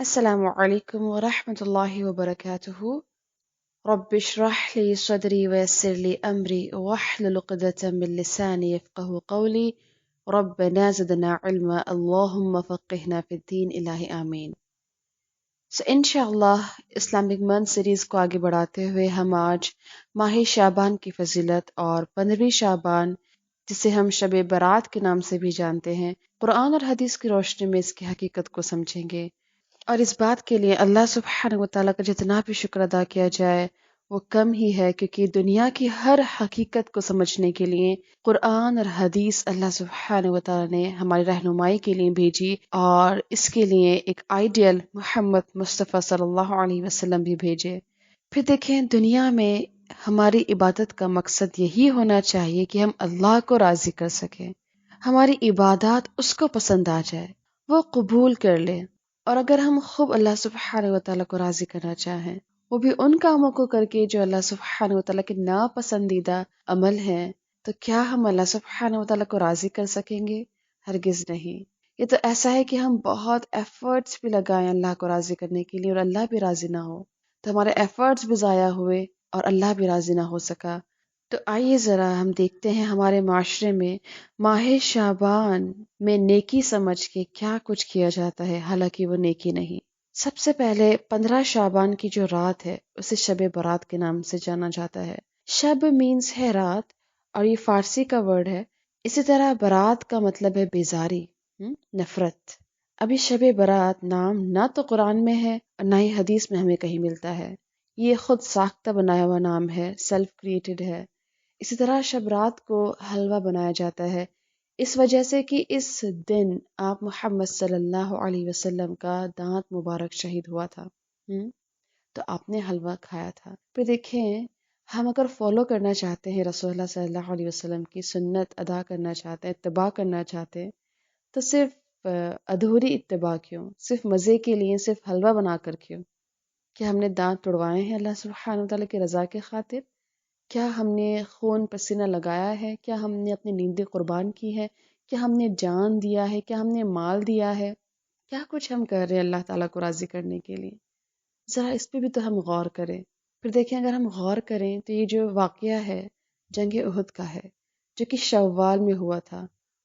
السلام علیکم ورحمۃ اللہ وبرکاتہ. رب اشرح لي صدري ويسر لي أمري واحلل عقدة من لساني يفقه قولي. ربنا زدنا علما اللهم فقهنا في الدين الہی آمین. انشاءاللہ اسلامک منتھ سیریز کو آگے بڑھاتے ہوئے ہم آج ماہ شعبان کی فضیلت اور 15 شعبان جسے ہم شب برات کے نام سے بھی جانتے ہیں قرآن اور حدیث کی روشنی میں اس کی حقیقت کو سمجھیں گے. اور اس بات کے لیے اللہ سبحانہ و تعالیٰ کا جتنا بھی شکر ادا کیا جائے وہ کم ہی ہے، کیونکہ دنیا کی ہر حقیقت کو سمجھنے کے لیے قرآن اور حدیث اللہ سبحانہ و تعالیٰ نے ہماری رہنمائی کے لیے بھیجی، اور اس کے لیے ایک آئیڈیل محمد مصطفیٰ صلی اللہ علیہ وسلم بھی بھیجے. پھر دیکھیں، دنیا میں ہماری عبادت کا مقصد یہی ہونا چاہیے کہ ہم اللہ کو راضی کر سکیں، ہماری عبادات اس کو پسند آ جائے، وہ قبول کر لے. اور اگر ہم خوب اللہ سبحانہ و تعالیٰ کو راضی کرنا چاہیں، وہ بھی ان کاموں کو کر کے جو اللہ سبحانہ و تعالیٰ کے ناپسندیدہ عمل ہیں، تو کیا ہم اللہ سبحانہ و تعالیٰ کو راضی کر سکیں گے؟ ہرگز نہیں. یہ تو ایسا ہے کہ ہم بہت ایفرٹس بھی لگائیں اللہ کو راضی کرنے کے لیے اور اللہ بھی راضی نہ ہو، تو ہمارے ایفرٹس بھی ضائع ہوئے اور اللہ بھی راضی نہ ہو سکا. تو آئیے ذرا ہم دیکھتے ہیں ہمارے معاشرے میں ماہ شعبان میں نیکی سمجھ کے کیا کچھ کیا جاتا ہے، حالانکہ وہ نیکی نہیں. سب سے پہلے 15 شعبان کی جو رات ہے اسے شب برات کے نام سے جانا جاتا ہے. شب مینز ہے رات، اور یہ فارسی کا ورڈ ہے. اسی طرح برات کا مطلب ہے بیزاری، نفرت. ابھی شب برات نام نہ تو قرآن میں ہے اور نہ ہی حدیث میں ہمیں کہیں ملتا ہے. یہ خود ساختہ بنایا ہوا نام ہے، سیلف کریٹڈ ہے. اسی طرح شب رات کو حلوہ بنایا جاتا ہے، اس وجہ سے کہ اس دن آپ محمد صلی اللہ علیہ وسلم کا دانت مبارک شہید ہوا تھا، تو آپ نے حلوہ کھایا تھا. پھر دیکھیں، ہم اگر فالو کرنا چاہتے ہیں رسول اللہ صلی اللہ علیہ وسلم کی سنت ادا کرنا چاہتے ہیں، اتباع کرنا چاہتے ہیں، تو صرف ادھوری اتباع کیوں؟ صرف مزے کے لیے صرف حلوہ بنا کر کیوں؟ کیا ہم نے دانت توڑوائے ہیں اللہ سبحانہ و تعالیٰ کی رضا کے خاطر؟ کیا ہم نے خون پسینہ لگایا ہے؟ کیا ہم نے اپنی نیندیں قربان کی ہے؟ کیا ہم نے جان دیا ہے؟ کیا ہم نے مال دیا ہے؟ کیا کچھ ہم کر رہے ہیں اللہ تعالیٰ کو راضی کرنے کے لیے؟ ذرا اس پہ بھی تو ہم غور کریں. پھر دیکھیں، اگر ہم غور کریں تو یہ جو واقعہ ہے جنگ احد کا ہے، جو کہ شوال میں ہوا تھا،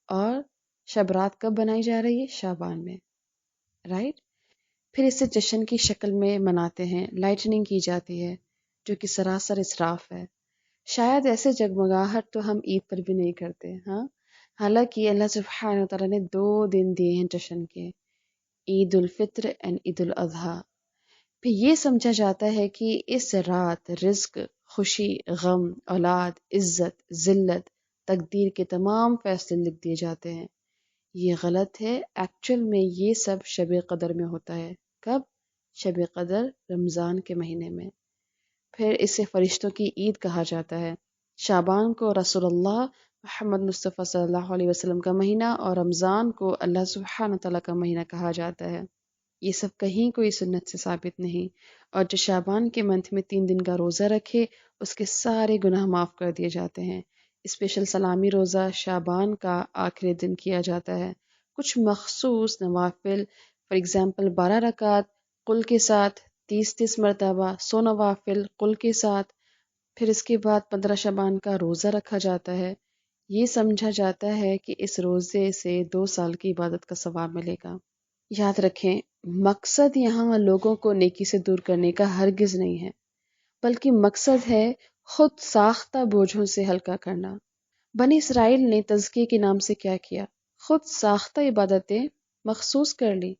اور شب رات کب بنائی جا رہی ہے؟ شعبان میں، رائٹ؟ پھر اسے جشن کی شکل میں مناتے ہیں، لائٹننگ کی جاتی ہے، جو کہ سراسر اسراف ہے. شاید ایسے جگمگاہٹ تو ہم عید پر بھی نہیں کرتے، حالانکہ اللہ سبحانہ وتعالیٰ نے 2 دن دیے ہیں جشن کے، عید الفطر اینڈ عید الاضحیٰ. پھر یہ سمجھا جاتا ہے کہ اس رات رزق، خوشی، غم، اولاد، عزت، ذلت، تقدیر کے تمام فیصلے لکھ دیے جاتے ہیں. یہ غلط ہے. ایکچوئل میں یہ سب شب قدر میں ہوتا ہے. کب؟ شب قدر رمضان کے مہینے میں. پھر اسے فرشتوں کی عید کہا جاتا ہے. شعبان کو رسول اللہ محمد مصطفیٰ صلی اللہ علیہ وسلم کا مہینہ اور رمضان کو اللہ سبحانہ تعالیٰ کا مہینہ کہا جاتا ہے. یہ سب کہیں کوئی سنت سے ثابت نہیں. اور جو شعبان کے منتھ میں 3 دن کا روزہ رکھے اس کے سارے گناہ معاف کر دیے جاتے ہیں. اسپیشل سلامی روزہ شعبان کا آخری دن کیا جاتا ہے. کچھ مخصوص نوافل، فار ایگزامپل 12 رکعت قل کے ساتھ، 30 مرتبہ 100 نوافل قل کے ساتھ. پھر اس کے بعد 15 شعبان کا روزہ رکھا جاتا ہے. یہ سمجھا جاتا ہے کہ اس روزے سے 2 سال کی عبادت کا ثواب ملے گا. یاد رکھیں، مقصد یہاں لوگوں کو نیکی سے دور کرنے کا ہرگز نہیں ہے، بلکہ مقصد ہے خود ساختہ بوجھوں سے ہلکا کرنا. بنی اسرائیل نے تزکیے کے نام سے کیا کیا؟ خود ساختہ عبادتیں مخصوص کر لی.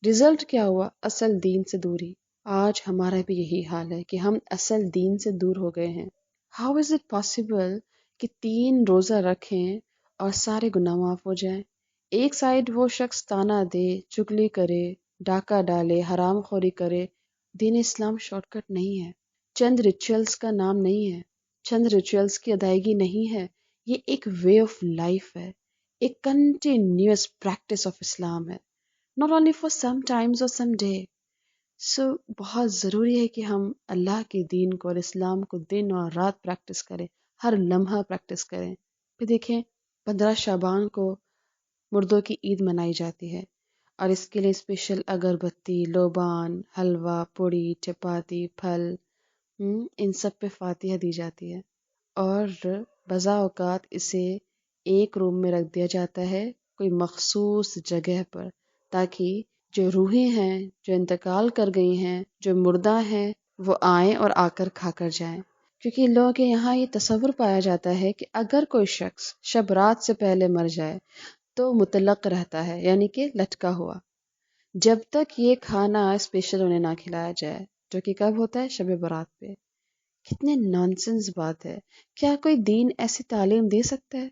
رزلٹ کیا ہوا؟ اصل دین سے دوری. آج ہمارا بھی یہی حال ہے کہ ہم اصل دین سے دور ہو گئے ہیں. ہاؤ از اٹ پاسبل کہ 3 روزہ رکھیں اور سارے گناہ معاف ہو جائیں؟ ایک سائیڈ وہ شخص تانا دے، چگلی کرے، ڈاکہ ڈالے، حرام خوری کرے. دین اسلام شارٹ کٹ نہیں ہے، چند ریچولز کا نام نہیں ہے، چند ریچولز کی ادائیگی نہیں ہے. یہ ایک وے آف لائف ہے، ایک کنٹینیوس پریکٹس آف اسلام ہے، not only for some times or some day. سو بہت ضروری ہے کہ ہم اللہ کے دین کو اور اسلام کو دن اور رات پریکٹس کریں، ہر لمحہ پریکٹس کریں. پھر دیکھیں، 15 شعبان کو مردوں کی عید منائی جاتی ہے، اور اس کے لیے اسپیشل اگربتی، لوبان، حلوہ، پوڑی، چپاتی، پھل، ان سب پہ فاتحہ دی جاتی ہے، اور بزا اوقات اسے ایک روم میں رکھ دیا جاتا ہے کوئی مخصوص جگہ پر، تاکہ جو روحیں ہیں، جو انتقال کر گئی ہیں، جو مردہ ہیں، وہ آئیں اور آ کر کھا کر جائیں۔ کیونکہ لوگوں کے یہاں یہ تصور پایا جاتا ہے کہ اگر کوئی شخص شب رات سے پہلے مر جائے تو مطلق رہتا ہے، یعنی کہ لٹکا ہوا، جب تک یہ کھانا اسپیشل انہیں نہ کھلایا جائے، جو کہ کب ہوتا ہے؟ شب برات پہ۔ کتنے نانسنس بات ہے! کیا کوئی دین ایسی تعلیم دے سکتا ہے؟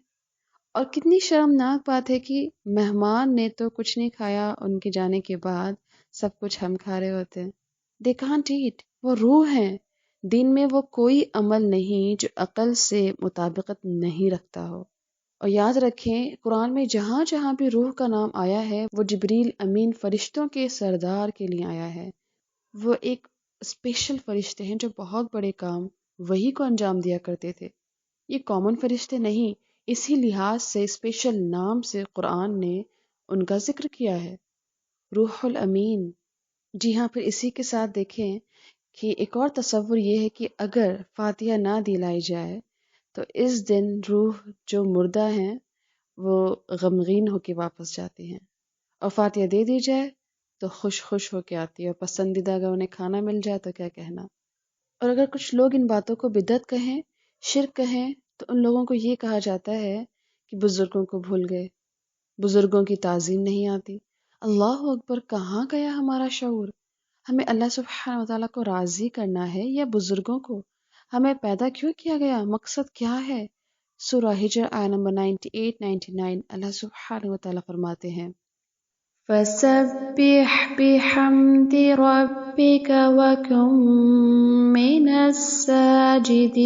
اور کتنی شرمناک بات ہے کہ مہمان نے تو کچھ نہیں کھایا، ان کے جانے کے بعد سب کچھ ہم کھا رہے ہوتے ہیں۔ They can't eat، وہ روح ہیں، دین میں وہ کوئی عمل نہیں جو عقل سے مطابقت نہیں رکھتا ہو۔ اور یاد رکھیں، قرآن میں جہاں جہاں بھی روح کا نام آیا ہے، وہ جبریل امین فرشتوں کے سردار کے لیے آیا ہے۔ وہ ایک اسپیشل فرشتے ہیں جو بہت بڑے کام وہی کو انجام دیا کرتے تھے۔ یہ کامن فرشتے نہیں، اسی لحاظ سے اسپیشل نام سے قرآن نے ان کا ذکر کیا ہے، روح الامین۔ جی ہاں، پھر اسی کے ساتھ دیکھیں کہ ایک اور تصور یہ ہے کہ اگر فاتحہ نہ دلائی جائے تو اس دن روح جو مردہ ہیں وہ غمگین ہو کے واپس جاتی ہیں، اور فاتحہ دے دی جائے تو خوش خوش ہو کے آتی ہے، اور پسندیدہ اگر انہیں کھانا مل جائے تو کیا کہنا۔ اور اگر کچھ لوگ ان باتوں کو بدعت کہیں، شرک کہیں، تو ان لوگوں کو یہ کہا جاتا ہے کہ بزرگوں کو بھول گئے، بزرگوں کی تعظیم نہیں آتی۔ اللہ اکبر! کہاں گیا ہمارا شعور؟ ہمیں اللہ سبحانہ وتعالیٰ کو راضی کرنا ہے یا بزرگوں کو؟ ہمیں پیدا کیوں کیا گیا؟ مقصد کیا ہے؟ سورہ ہجر آیہ نمبر 98-99 اللہ سبحانہ وتعالیٰ فرماتے ہیں، فَسَبِّحْ بِحَمْدِ رَبِّكَ وَكُن مِّنَ السَّاجِدِينَ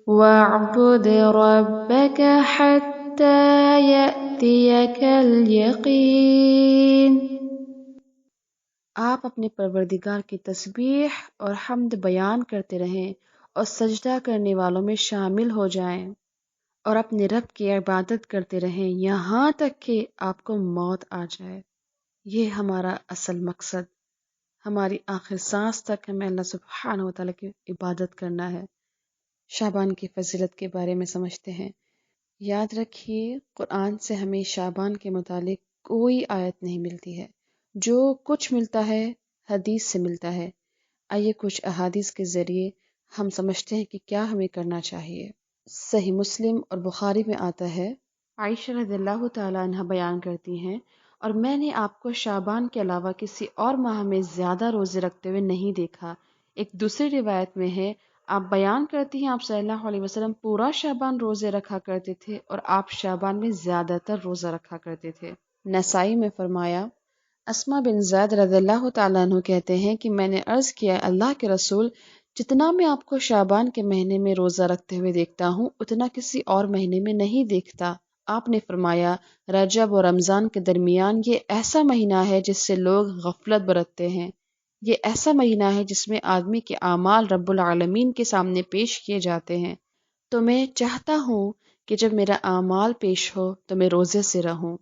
وَاعْبُدْ رَبَّكَ حَتَّى يَأْتِيَكَ الْيَقِينُ۔ آپ اپنے پروردگار کی تسبیح اور حمد بیان کرتے رہیں اور سجدہ کرنے والوں میں شامل ہو جائیں، اور اپنے رب کی عبادت کرتے رہیں یہاں تک کہ آپ کو موت آ جائے۔ یہ ہمارا اصل مقصد، ہماری آخر سانس تک ہمیں اللہ سبحانہ وتعالیٰ کی عبادت کرنا ہے۔ شعبان کی فضیلت کے بارے میں سمجھتے ہیں۔ یاد رکھیے، قرآن سے ہمیں شعبان کے متعلق کوئی آیت نہیں ملتی ہے، جو کچھ ملتا ہے حدیث سے ملتا ہے۔ آئیے کچھ احادیث کے ذریعے ہم سمجھتے ہیں کہ کیا ہمیں کرنا چاہیے۔ صحیح مسلم اور بخاری میں آتا ہے، عائشہ رضی اللہ تعالیٰ عنہ بیان کرتی ہیں، اور میں نے آپ کو شعبان کے علاوہ کسی اور ماہ میں زیادہ روزے رکھتے ہوئے نہیں دیکھا۔ ایک دوسری روایت میں ہے، آپ بیان کرتی ہیں آپ صلی اللہ علیہ وسلم پورا شعبان روزے رکھا کرتے تھے، اور آپ شعبان میں زیادہ تر روزہ رکھا کرتے تھے۔ نسائی میں فرمایا، اسما بن زید رضی اللہ تعالیٰ عنہ کہتے ہیں کہ میں نے عرض کیا، اللہ کے رسول، جتنا میں آپ کو شعبان کے مہینے میں روزہ رکھتے ہوئے دیکھتا ہوں اتنا کسی اور مہینے میں نہیں دیکھتا۔ آپ نے فرمایا، رجب اور رمضان کے درمیان یہ ایسا مہینہ ہے جس سے لوگ غفلت برتتے ہیں، یہ ایسا مہینہ ہے جس میں آدمی کے اعمال رب العالمین کے سامنے پیش کیے جاتے ہیں، تو میں چاہتا ہوں کہ جب میرا اعمال پیش ہو تو میں روزے سے رہوں۔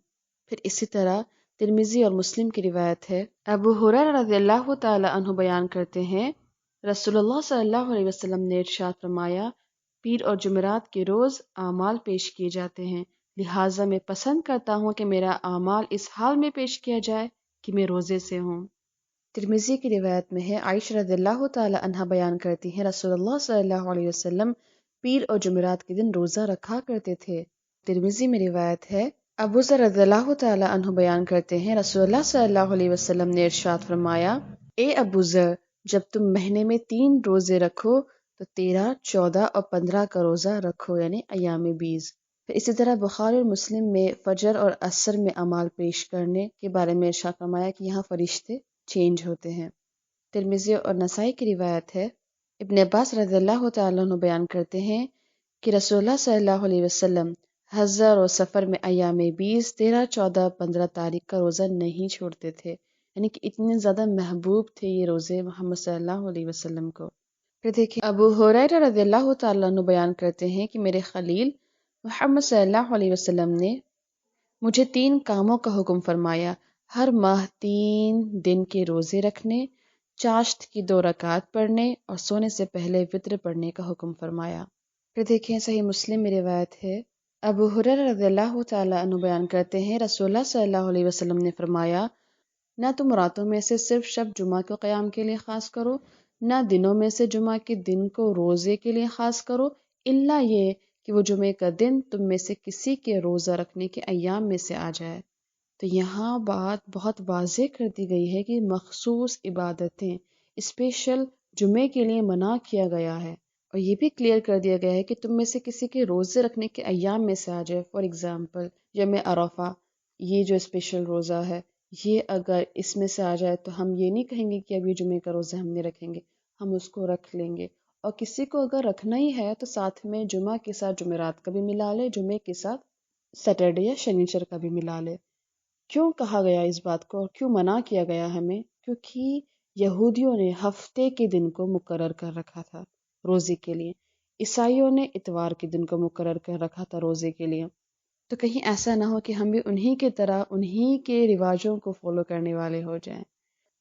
پھر اسی طرح ترمذی اور مسلم کی روایت ہے، ابو ہریرہ رضی اللہ تعالی عنہ بیان کرتے ہیں، رسول اللہ صلی اللہ علیہ وسلم نے ارشاد فرمایا، پیر اور جمعرات کے روز اعمال پیش کیے جاتے ہیں، لہٰذا میں پسند کرتا ہوں کہ میرا اعمال اس حال میں پیش کیا جائے کہ میں روزے سے ہوں۔ ترمذی کی روایت میں ہے، عائشہ رضی اللہ تعالی عنہ بیان کرتی ہیں، رسول اللہ صلی اللہ علیہ وسلم پیر اور جمعرات کے دن روزہ رکھا کرتے تھے۔ ترمذی میں روایت ہے، ابو ذر رضی اللہ تعالی عنہ بیان کرتے ہیں، رسول اللہ صلی اللہ علیہ وسلم نے ارشاد فرمایا، اے ابو ذر، جب تم مہینے میں 3 روزے رکھو تو 13، 14 اور 15 کا روزہ رکھو، یعنی ایام بیض۔ پھر اسی طرح بخاری اور مسلم میں فجر اور عصر میں اعمال پیش کرنے کے بارے میں ارشاد فرمایا کہ یہاں فرشتے چینج ہوتے ہیں۔ ترمذی اور نسائی کی روایت ہے، ابن عباس رضی اللہ تعالیٰ عنہ بیان کرتے ہیں کہ رسول اللہ صلی اللہ علیہ وسلم حضر اور سفر میں ایام بیض 13، 14، 15 تاریخ کا روزہ نہیں چھوڑتے تھے، یعنی کہ اتنے زیادہ محبوب تھے یہ روزے محمد صلی اللہ علیہ وسلم کو۔ پھر دیکھیں، ابو ہریرہ رضی اللہ تعالیٰ عنہ بیان کرتے ہیں کہ میرے خلیل محمد صلی اللہ علیہ وسلم نے مجھے 3 کاموں کا حکم فرمایا، ہر ماہ 3 دن کے روزے رکھنے، چاشت کی 2 رکعات پڑھنے اور سونے سے پہلے وتر پڑھنے کا حکم فرمایا۔ پھر دیکھیں صحیح مسلم میں روایت ہے، ابو ہریرہ رضی اللہ تعالیٰ عنہ بیان کرتے ہیں، رسول اللہ صلی اللہ علیہ وسلم نے فرمایا، نہ تم راتوں میں سے صرف شب جمعہ کے قیام کے لیے خاص کرو، نہ دنوں میں سے جمعہ کے دن کو روزے کے لیے خاص کرو، الا یہ کہ وہ جمعے کا دن تم میں سے کسی کے روزہ رکھنے کے ایام میں سے آ جائے۔ تو یہاں بات بہت واضح کر دی گئی ہے کہ مخصوص عبادتیں اسپیشل جمعے کے لیے منع کیا گیا ہے، اور یہ بھی کلیئر کر دیا گیا ہے کہ تم میں سے کسی کے روزے رکھنے کے ایام میں سے آ جائے۔ فار ایگزامپل یوم عرفہ، یہ جو اسپیشل روزہ ہے، یہ اگر اس میں سے آ جائے تو ہم یہ نہیں کہیں گے کہ اب یہ جمعے کا روزہ ہم نہیں رکھیں گے، ہم اس کو رکھ لیں گے۔ اور کسی کو اگر رکھنا ہی ہے تو ساتھ میں جمعہ کے ساتھ جمعرات کا بھی ملا لے، جمعے کے ساتھ سیٹرڈے یا شنیچر کا بھی ملا لے۔ کیوں کہا گیا اس بات کو اور کیوں منع کیا گیا ہمیں؟ کیونکہ یہودیوں نے ہفتے کے دن کو مقرر کر رکھا تھا روزے کے لیے، عیسائیوں نے اتوار کے دن کو مقرر کر رکھا تھا روزے کے لیے۔ تو کہیں ایسا نہ ہو کہ ہم بھی انہی کی طرح انہی کے رواجوں کو فالو کرنے والے ہو جائیں۔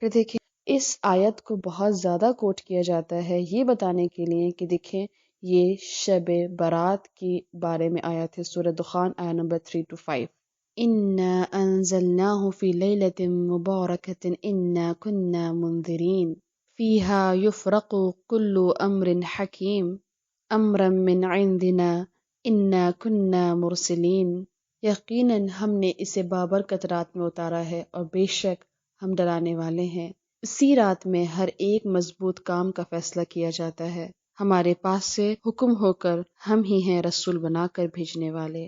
پھر دیکھیں اس آیت کو بہت زیادہ کوٹ کیا جاتا ہے یہ بتانے کے لیے کہ دیکھیں یہ شب برات کے بارے میں آیت ہے، سورہ دخان آیت نمبر 3-5۔ اِنَّا أَنزَلْنَاهُ فِي لَيْلَةٍ مُبَارَكَةٍ إِنَّا كُنَّا مُنذِرِينَ فِيهَا يُفْرَقُ كُلُّ أَمْرٍ حَكِيمٍ أَمْرًا مِّنْ عِندِنَا إِنَّا كُنَّا مُرْسِلِينَ۔ یقیناً ہم نے اسے بابرکت رات میں اتارا ہے اور بے شک ہم ڈرانے والے ہیں۔ اسی رات میں ہر ایک مضبوط کام کا فیصلہ کیا جاتا ہے، ہمارے پاس سے حکم ہو کر ہم ہی ہیں رسول بنا کر بھیجنے والے۔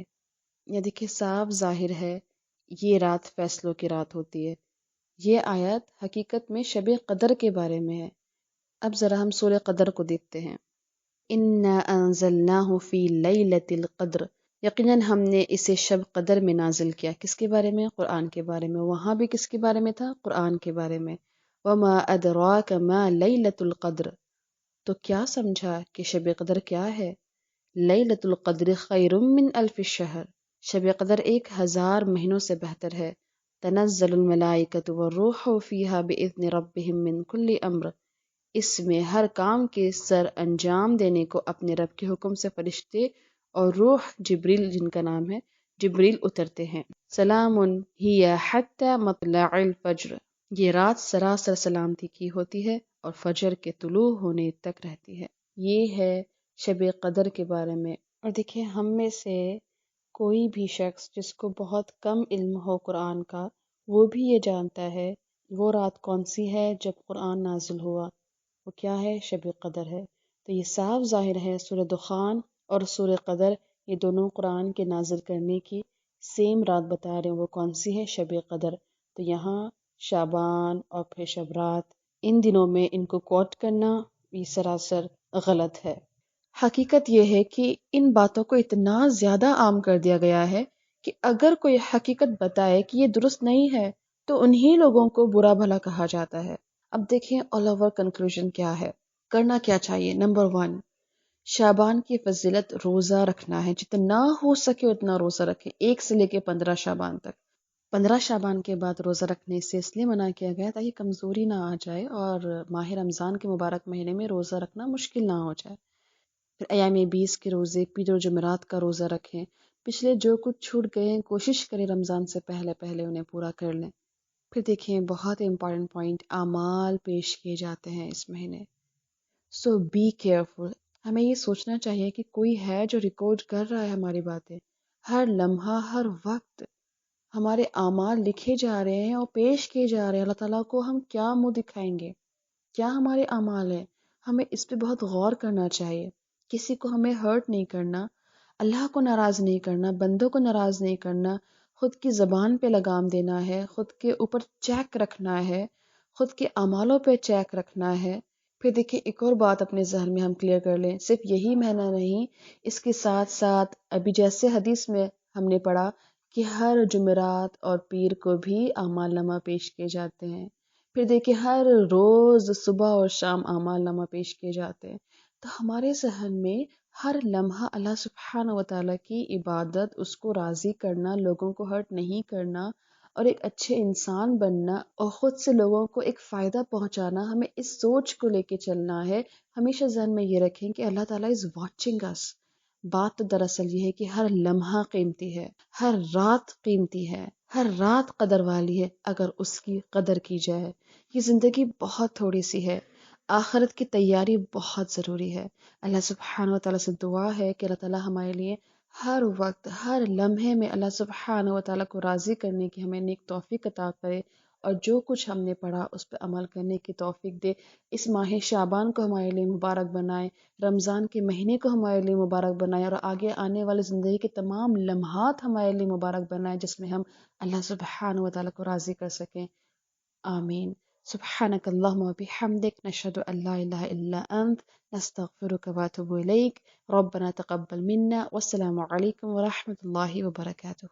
یہ دیکھیں صاف ظاہر ہے یہ رات فیصلوں کی رات ہوتی ہے۔ یہ آیت حقیقت میں شب قدر کے بارے میں ہے۔ اب ذرا ہم سورہ قدر کو دیکھتے ہیں۔ اِنَّا أَنزَلْنَاهُ فِي لَيْلَةِ الْقَدْرِ، یقیناً ہم نے اسے شب قدر میں نازل کیا۔ کس کے بارے میں؟ قرآن کے بارے میں۔ وہاں بھی کس کے بارے میں تھا؟ قرآن کے بارے میں۔ وَمَا أَدْرَاكَ مَا لَيْلَةُ الْقَدْرِ، تو کیا سمجھا کہ شب قدر کیا ہے؟ لیلۃ القدر خیر من الف شہر، شب قدر 1000 مہینوں سے بہتر ہے۔ تنزل الملائکۃ والروح فیہا بإذن ربہم من کل امر، اس میں ہر کام کے سر انجام دینے کو اپنے رب کے حکم سے فرشتے اور روح جبریل، جن کا نام ہے جبریل، اترتے ہیں۔ سلام ہی حتی مطلع الفجر، یہ رات سراسر سلامتی کی ہوتی ہے اور فجر کے طلوع ہونے تک رہتی ہے۔ یہ ہے شب قدر کے بارے میں۔ اور دیکھیں ہم میں سے کوئی بھی شخص جس کو بہت کم علم ہو قرآن کا، وہ بھی یہ جانتا ہے وہ رات کون سی ہے جب قرآن نازل ہوا، وہ کیا ہے؟ شب قدر ہے۔ تو یہ صاف ظاہر ہے سورہ دخان اور سورہ قدر یہ دونوں قرآن کے نازل کرنے کی سیم رات بتا رہے ہیں، وہ کون سی ہے؟ شب قدر۔ تو یہاں شعبان اور پھر شب رات، ان دنوں میں ان کو کوٹ کرنا یہ سراسر غلط ہے۔ حقیقت یہ ہے کہ ان باتوں کو اتنا زیادہ عام کر دیا گیا ہے کہ اگر کوئی حقیقت بتائے کہ یہ درست نہیں ہے تو انہی لوگوں کو برا بھلا کہا جاتا ہے۔ اب دیکھیں آل اوور کنکلوژن کیا ہے، کرنا کیا چاہیے۔ نمبر 1، شعبان کی فضیلت روزہ رکھنا ہے، جتنا ہو سکے اتنا روزہ رکھیں، 1 سے لے کے 15 شعبان تک۔ 15 شعبان کے بعد روزہ رکھنے سے اس لیے منع کیا گیا تاکہ کمزوری نہ آ جائے اور ماہ رمضان کے مبارک مہینے میں روزہ رکھنا مشکل نہ ہو جائے۔ پھر ایام 20 کے روزے، پیر و جمعرات کا روزہ رکھیں، پچھلے جو کچھ چھوٹ گئے ہیں کوشش کریں رمضان سے پہلے پہلے انہیں پورا کر لیں۔ پھر دیکھیں بہت امپورٹنٹ پوائنٹ، اعمال پیش کیے جاتے ہیں اس مہینے۔ سو بی کیئرفل، ہمیں یہ سوچنا چاہیے کہ کوئی ہے جو ریکارڈ کر رہا ہے ہماری باتیں، ہر لمحہ ہر وقت ہمارے اعمال لکھے جا رہے ہیں اور پیش کیے جا رہے ہیں۔ اللہ تعالیٰ کو ہم کیا منہ دکھائیں گے، کیا ہمارے اعمال ہیں، ہمیں اس پہ بہت غور کرنا چاہیے۔ کسی کو ہمیں ہرٹ نہیں کرنا، اللہ کو ناراض نہیں کرنا، بندوں کو ناراض نہیں کرنا، خود کی زبان پہ لگام دینا ہے، خود کے اوپر چیک رکھنا ہے، خود کے اعمالوں پہ چیک رکھنا ہے۔ پھر دیکھیں ایک اور بات اپنے ذہن میں ہم کلیئر کر لیں، صرف یہی مہینہ نہیں، اس کے ساتھ ساتھ ابھی جیسے حدیث میں ہم نے پڑھا کہ ہر جمعرات اور پیر کو بھی اعمال نامہ پیش کیے جاتے ہیں۔ پھر دیکھیں ہر روز صبح اور شام اعمال نامہ پیش کیے جاتے ہیں۔ تو ہمارے ذہن میں ہر لمحہ اللہ سبحانہ و تعالیٰ کی عبادت، اس کو راضی کرنا، لوگوں کو ہرٹ نہیں کرنا اور ایک اچھے انسان بننا اور خود سے لوگوں کو ایک فائدہ پہنچانا، ہمیں اس سوچ کو لے کے چلنا ہے۔ ہمیشہ ذہن میں یہ رکھیں کہ اللہ تعالیٰ از واچنگ اس۔ بات تو دراصل یہ ہے کہ ہر لمحہ قیمتی ہے، ہر رات قیمتی ہے، ہر رات قدر والی ہے اگر اس کی قدر کی جائے۔ یہ زندگی بہت تھوڑی سی ہے، آخرت کی تیاری بہت ضروری ہے۔ اللہ سبحانہ و تعالیٰ سے دعا ہے کہ اللہ تعالیٰ ہمارے لیے ہر وقت، ہر لمحے میں اللہ سبحانہ و تعالیٰ کو راضی کرنے کی ہمیں نیک توفیق عطا کرے، اور جو کچھ ہم نے پڑھا اس پہ عمل کرنے کی توفیق دے۔ اس ماہ شعبان کو ہمارے لیے مبارک بنائے، رمضان کے مہینے کو ہمارے لیے مبارک بنائے، اور آگے آنے والے زندگی کے تمام لمحات ہمارے لیے مبارک بنائے جس میں ہم اللہ سبحانہ و تعالیٰ کو راضی کر سکیں۔ آمین۔ سبحانک اللہم و بحمدک، نشہد ان لا الہ الا انت، نستغفرک و اتوب الیک۔ ربنا تقبل منا، والسلام علیکم ورحمۃ اللہ وبرکاتہ۔